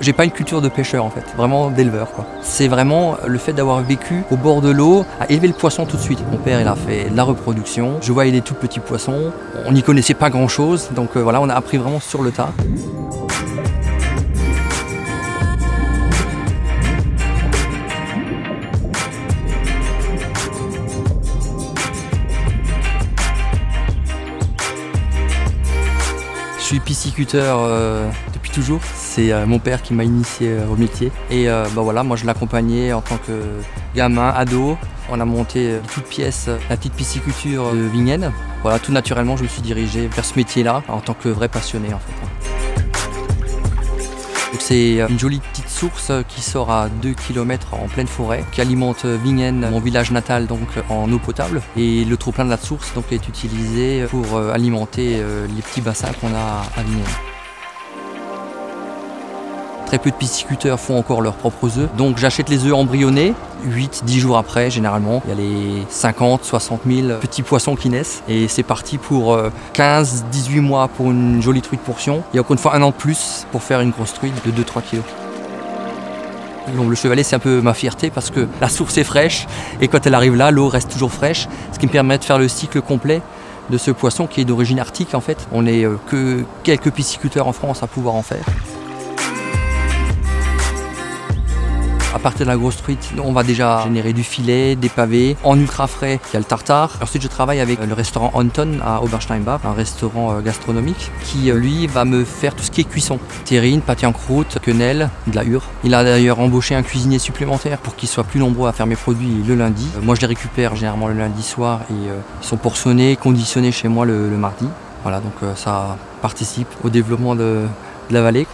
J'ai pas une culture de pêcheur en fait, vraiment d'éleveur quoi. C'est vraiment le fait d'avoir vécu au bord de l'eau, à élever le poisson tout de suite. Mon père il a fait de la reproduction, je voyais des tout petits poissons, on n'y connaissait pas grand chose, donc voilà, on a appris vraiment sur le tas. Je suis pisciculteur depuis toujours. C'est mon père qui m'a initié au métier. Et voilà, moi je l'accompagnais en tant que gamin, ado. On a monté de toutes pièces la petite pisciculture de Vignène. Voilà, tout naturellement, je me suis dirigé vers ce métier-là en tant que vrai passionné en fait. C'est une jolie petite source qui sort à 2 km en pleine forêt, qui alimente Vignène, mon village natal, donc en eau potable. Et le trop-plein de la source donc, est utilisé pour alimenter les petits bassins qu'on a à Vignène. Très peu de pisciculteurs font encore leurs propres œufs, donc j'achète les œufs embryonnés. 8-10 jours après, généralement, il y a les 50-60 000 petits poissons qui naissent. Et c'est parti pour 15-18 mois pour une jolie truite portion. Et encore une fois, 1 an de plus pour faire une grosse truite de 2-3 kg. L'omble chevalet, c'est un peu ma fierté parce que la source est fraîche. Et quand elle arrive là, l'eau reste toujours fraîche. Ce qui me permet de faire le cycle complet de ce poisson qui est d'origine arctique en fait. On n'est que quelques pisciculteurs en France à pouvoir en faire. À partir de la grosse truite, on va déjà générer du filet, des pavés. En ultra frais, il y a le tartare. Ensuite, je travaille avec le restaurant Anton à Obersteinbach, un restaurant gastronomique qui, lui, va me faire tout ce qui est cuisson. Terrine, pâté en croûte, quenelle, de la hure. Il a d'ailleurs embauché un cuisinier supplémentaire pour qu'ils soient plus nombreux à faire mes produits le lundi. Moi, je les récupère généralement le lundi soir et ils sont portionnés, conditionnés chez moi le mardi. Voilà, donc ça participe au développement de la vallée.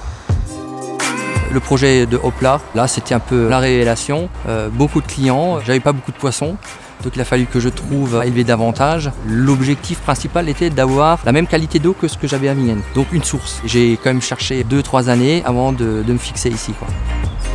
Le projet de Hopla, là c'était un peu la révélation. Beaucoup de clients, j'avais pas beaucoup de poissons, donc il a fallu que je trouve à élever davantage. L'objectif principal était d'avoir la même qualité d'eau que ce que j'avais à Vignène, donc une source. J'ai quand même cherché 2-3 années avant de me fixer ici, quoi.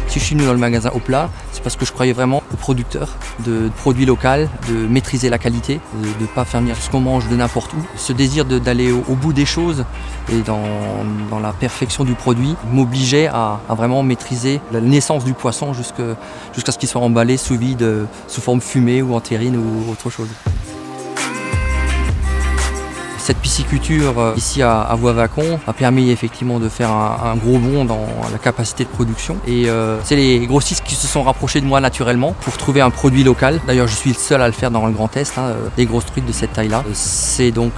Si je suis venu dans le magasin Hopla, c'est parce que je croyais vraiment aux producteurs de produits locaux, de maîtriser la qualité, de ne pas faire venir ce qu'on mange de n'importe où. Ce désir d'aller au bout des choses et dans la perfection du produit m'obligeait à vraiment maîtriser la naissance du poisson jusqu'à ce qu'il soit emballé sous vide, sous forme fumée ou en terrine ou autre chose. Cette pisciculture ici à Voie-Vacon a permis effectivement de faire un gros bond dans la capacité de production. Et c'est les grossistes qui se sont rapprochés de moi naturellement pour trouver un produit local. D'ailleurs, je suis le seul à le faire dans le Grand Est, des grosses truites de cette taille-là. C'est donc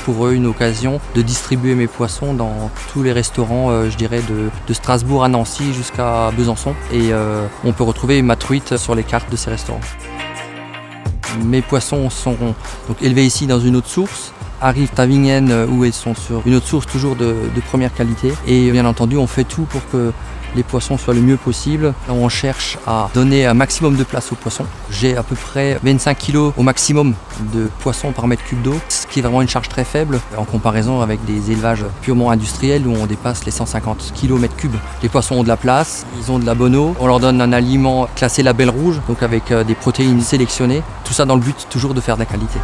pour eux une occasion de distribuer mes poissons dans tous les restaurants, je dirais, de Strasbourg à Nancy jusqu'à Besançon. Et on peut retrouver ma truite sur les cartes de ces restaurants. Mes poissons sont donc élevés ici dans une autre source, arrivent à Vignène où ils sont sur une autre source toujours de première qualité. Et bien entendu, on fait tout pour que les poissons soient le mieux possible. On cherche à donner un maximum de place aux poissons. J'ai à peu près 25 kg au maximum de poissons par mètre cube d'eau, ce qui est vraiment une charge très faible en comparaison avec des élevages purement industriels où on dépasse les 150 kg mètre cube. Les poissons ont de la place, ils ont de la bonne eau. On leur donne un aliment classé label rouge, donc avec des protéines sélectionnées. Tout ça dans le but toujours de faire de la qualité.